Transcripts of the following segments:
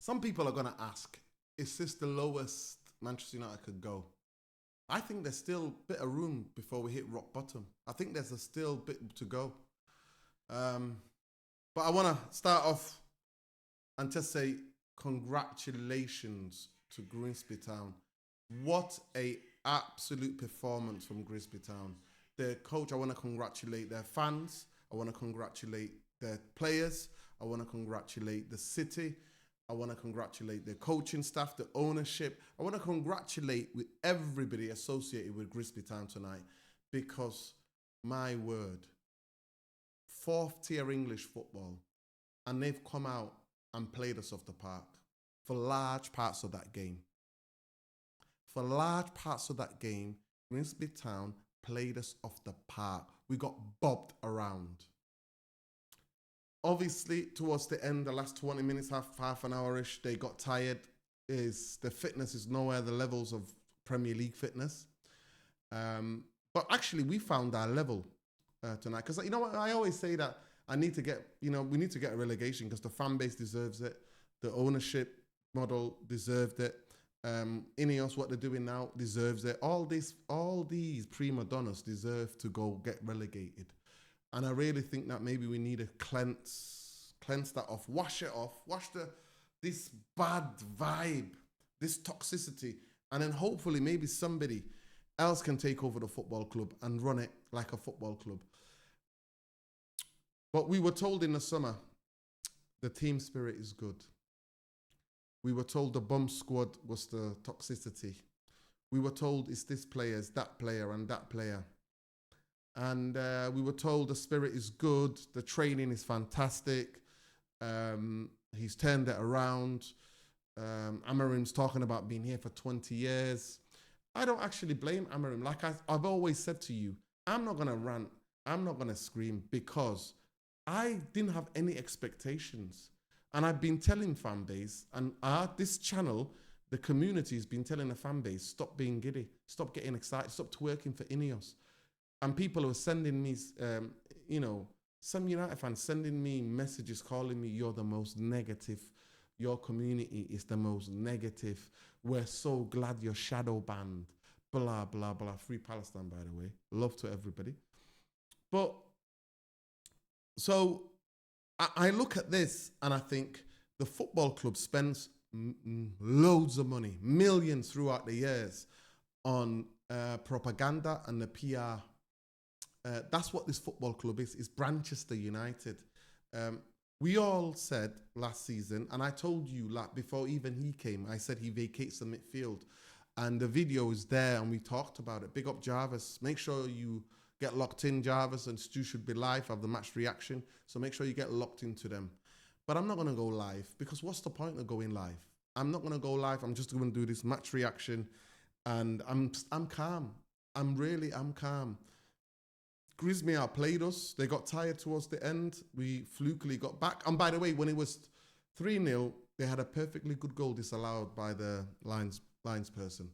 Some people are going to ask, is this the lowest Manchester United could go? I think there's still a bit of room before we hit rock bottom. I think there's a still bit to go. But I want to start off and just say congratulations to Grimsby Town. What a absolute performance from Grisby Town. Their coach, I want to congratulate their fans. I want to congratulate their players. I want to congratulate the city. I want to congratulate the coaching staff, the ownership. I want to congratulate with everybody associated with Grisby Town tonight, because my word, fourth tier English football, and they've come out and played us off the park for large parts of that game. For large parts of that game, Grimsby Town played us off the park. We got bobbed around. Obviously, towards the end, the last 20 minutes, half an hour-ish, they got tired. The fitness is nowhere the levels of Premier League fitness. But actually, we found our level tonight. Because, you know what, I always say that we need to get a relegation because the fan base deserves it. The ownership model deserved it. Ineos, what they're doing now, deserves it. All these prima donnas deserve to go get relegated. And I really think that maybe we need to cleanse that off, wash this bad vibe, this toxicity, and then hopefully maybe somebody else can take over the football club and run it like a football club. But we were told in the summer, the team spirit is good. We were told the bomb squad was the toxicity. We were told it's this player, it's that player, and that player. And we were told the spirit is good, the training is fantastic. He's turned it around. Amarim's talking about being here for 20 years. I don't actually blame Amarim. Like I've always said to you, I'm not going to rant, I'm not going to scream, because I didn't have any expectations. And I've been telling fan base, and this channel, the community has been telling the fan base, stop being giddy, stop getting excited, stop twerking for Ineos. And people were sending me, some United fans sending me messages calling me, you're the most negative. Your community is the most negative. We're so glad you're shadow banned. Blah, blah, blah. Free Palestine, by the way. Love to everybody. But, so I look at this and I think the football club spends loads of money, millions throughout the years on propaganda and the PR. That's what this football club is. It's Manchester United. We all said last season, and I told you before even he came, I said he vacates the midfield. And the video is there and we talked about it. Big up Jarvis. Make sure you get locked in, Jarvis, and Stu should be live, have the match reaction. So make sure you get locked into them. But I'm not going to go live, because what's the point of going live? I'm not going to go live. I'm just going to do this match reaction. And I'm calm. I'm calm. Grisby outplayed us. They got tired towards the end. We flukily got back. And by the way, when it was 3-0, they had a perfectly good goal disallowed by the lines person.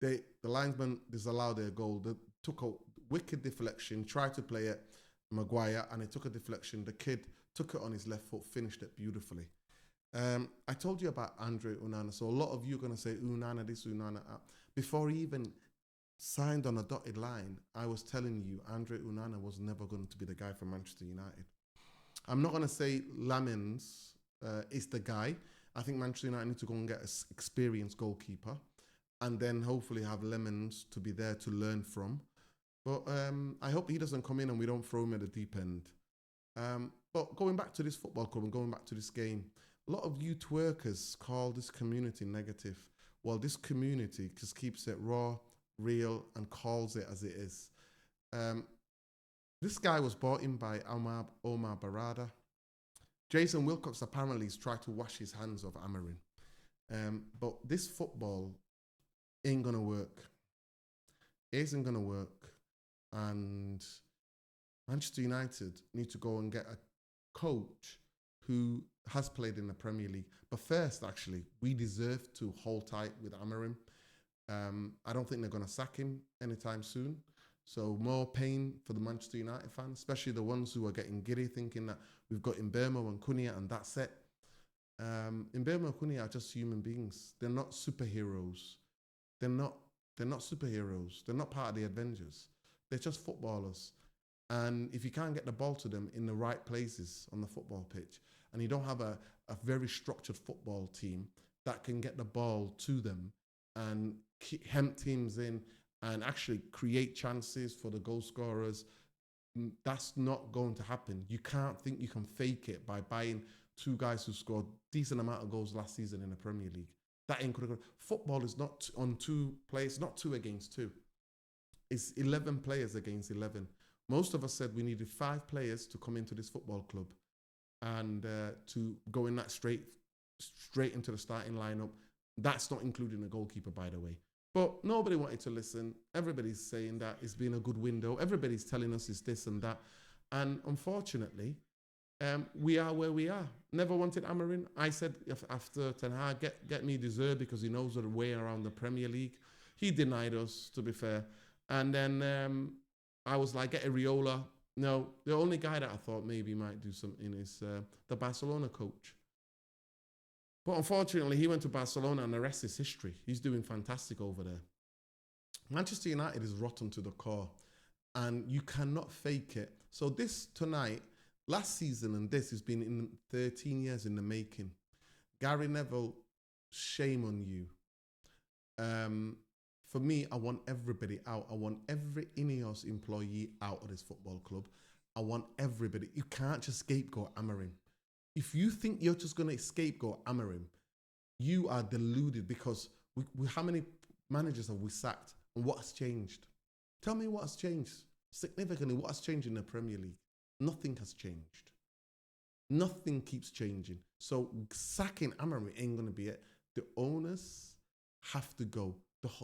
The linesman disallowed their goal. They took a wicked deflection, tried to play it, Maguire, and it took a deflection. The kid took it on his left foot, finished it beautifully. I told you about Andre Onana. So a lot of you are going to say, Onana this, Onana that. Before he even signed on a dotted line, I was telling you, Andre Onana was never going to be the guy for Manchester United. I'm not going to say Lamens is the guy. I think Manchester United need to go and get an experienced goalkeeper, and then hopefully have Lemons to be there to learn from. But I hope he doesn't come in and we don't throw him at the deep end. But going back to this football club and going back to this game, a lot of youth workers call this community negative. Well, this community just keeps it raw, real, and calls it as it is. This guy was brought in by Omar Barada. Jason Wilcox apparently has tried to wash his hands of Amarin. But this football ain't going to work. It isn't going to work. And Manchester United need to go and get a coach who has played in the Premier League. But first, actually, we deserve to hold tight with Amarim. I don't think they're going to sack him anytime soon. So more pain for the Manchester United fans, especially the ones who are getting giddy thinking that we've got Mbeumo and Cunha and that's it. Mbema Kuni are just human beings. They're not superheroes. They're not. They're not superheroes. They're not part of the Avengers. They're just footballers. And if you can't get the ball to them in the right places on the football pitch, and you don't have a very structured football team that can get the ball to them and hem teams in and actually create chances for the goal scorers, that's not going to happen. You can't think you can fake it by buying two guys who scored decent amount of goals last season in the Premier League. That ain't gonna go. Football is not on two players, not 2 against 2. It's 11 players against 11. Most of us said we needed 5 players to come into this football club and to go in that straight into the starting lineup. That's not including the goalkeeper, by the way. But nobody wanted to listen. Everybody's saying that it's been a good window. Everybody's telling us it's this and that. And unfortunately, we are where we are. Never wanted Amorim. I said after Ten Hag, get me De Zerbi because he knows the way around the Premier League. He denied us, to be fair. And then I was like, get Areola. No, the only guy that I thought maybe might do something is the Barcelona coach. But unfortunately, he went to Barcelona and the rest is history. He's doing fantastic over there. Manchester United is rotten to the core and you cannot fake it. So this tonight, last season and this has been in 13 years in the making. Gary Neville, shame on you. For me, I want everybody out. I want every Ineos employee out of this football club. I want everybody. You can't just scapegoat Amorim. If you think you're just going to scapegoat Amorim, you are deluded because how many managers have we sacked and what has changed? Tell me what has changed. Significantly, what has changed in the Premier League? Nothing has changed. Nothing keeps changing. So sacking Amorim ain't going to be it. The owners have to go.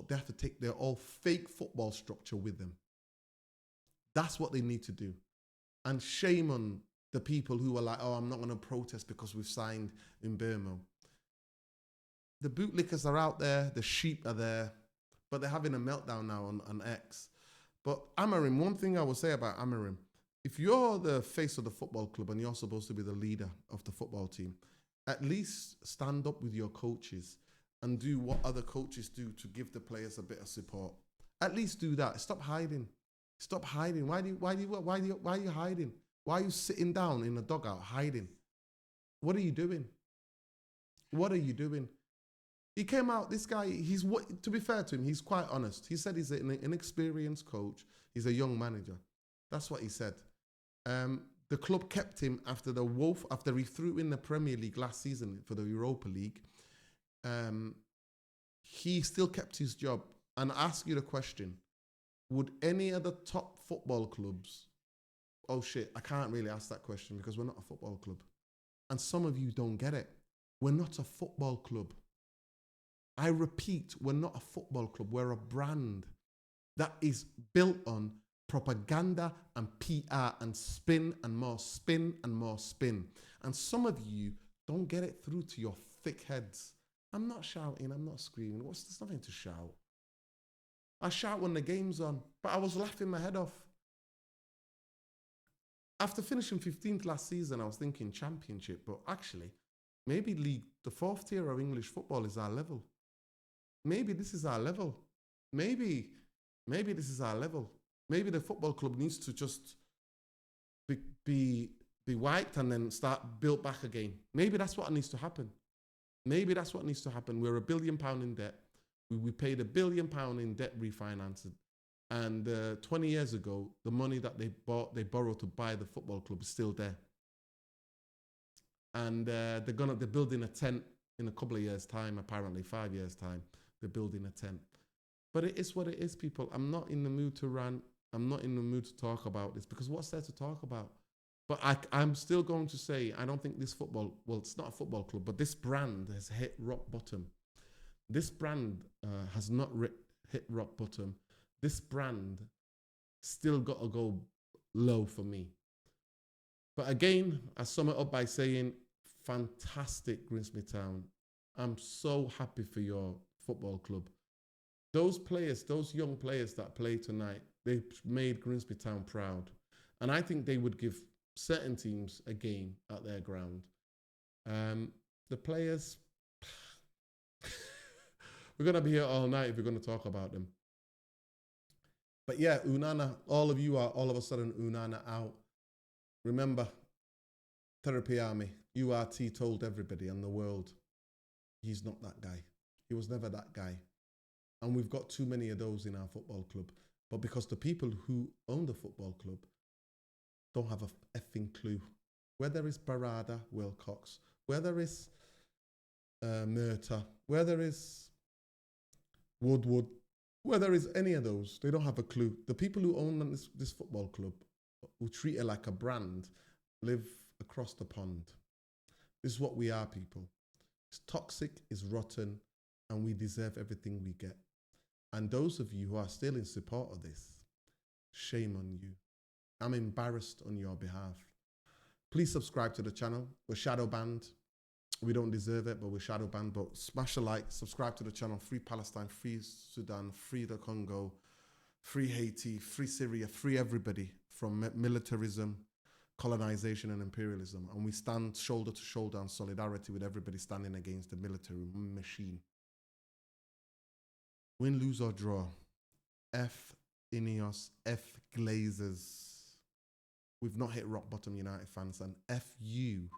They have to take their all fake football structure with them. That's what they need to do. And shame on the people who are like, oh, I'm not going to protest because we've signed Mbeumo. The bootlickers are out there. The sheep are there. But they're having a meltdown now on X. But Amorim, one thing I will say about Amorim, if you're the face of the football club and you're supposed to be the leader of the football team, at least stand up with your coaches and do what other coaches do to give the players a bit of support. At least do that. Stop hiding. Stop hiding. Why are you hiding? Why are you sitting down in the dugout hiding? What are you doing? What are you doing? He came out, this guy, to be fair to him, he's quite honest. He said he's an inexperienced coach. He's a young manager. That's what he said. The club kept him after he threw in the Premier League last season for the Europa League. He still kept his job. And I ask you the question, would any other top football clubs, oh shit, I can't really ask that question because we're not a football club. And some of you don't get it. We're not a football club. I repeat, we're not a football club. We're a brand that is built on propaganda and PR and spin and more spin and more spin. And some of you don't get it through to your thick heads. I'm not shouting, I'm not screaming. There's nothing to shout. I shout when the game's on, but I was laughing my head off. After finishing 15th last season, I was thinking championship, but actually, maybe league, the 4th tier of English football is our level. Maybe this is our level. Maybe this is our level. Maybe the football club needs to just be wiped and then start built back again. Maybe that's what needs to happen. Maybe that's what needs to happen. We're £1 billion in debt. We paid £1 billion in debt refinancing. And 20 years ago, the money that they borrowed to buy the football club is still there. And they're building a tent in a couple of years' time, apparently 5 years' time. They're building a tent. But it is what it is, people. I'm not in the mood to rant. I'm not in the mood to talk about this because what's there to talk about? But I'm still going to say, I don't think this football, well, it's not a football club, but this brand has hit rock bottom. This brand has not hit rock bottom. This brand still got to go low for me. But again, I sum it up by saying, fantastic Grisby Town. I'm so happy for your football club. Those players, those young players that play tonight, they made Grimsby Town proud. And I think they would give certain teams a game at their ground. The players, we're going to be here all night if we're going to talk about them. But yeah, Unana, all of you are all of a sudden Unana out. Remember, Therapy Army, URT told everybody in the world, he's not that guy. He was never that guy. And we've got too many of those in our football club. But because the people who own the football club don't have a effing clue. Where there is Barada, Wilcox, where there is Murta, where there is Woodwood, where there is any of those, they don't have a clue. The people who own this football club, who treat it like a brand, live across the pond. This is what we are, people. It's toxic, it's rotten, and we deserve everything we get. And those of you who are still in support of this, shame on you. I'm embarrassed on your behalf. Please subscribe to the channel. We're shadow banned. We don't deserve it, but we're shadow banned. But smash a like, subscribe to the channel. Free Palestine, free Sudan, free the Congo, free Haiti, free Syria, free everybody from militarism, colonization and imperialism. And we stand shoulder to shoulder in solidarity with everybody standing against the military machine. Win, lose or draw. F Ineos, F Glazers. We've not hit rock bottom, United fans, and F you,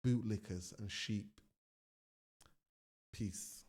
bootlickers and sheep. Peace.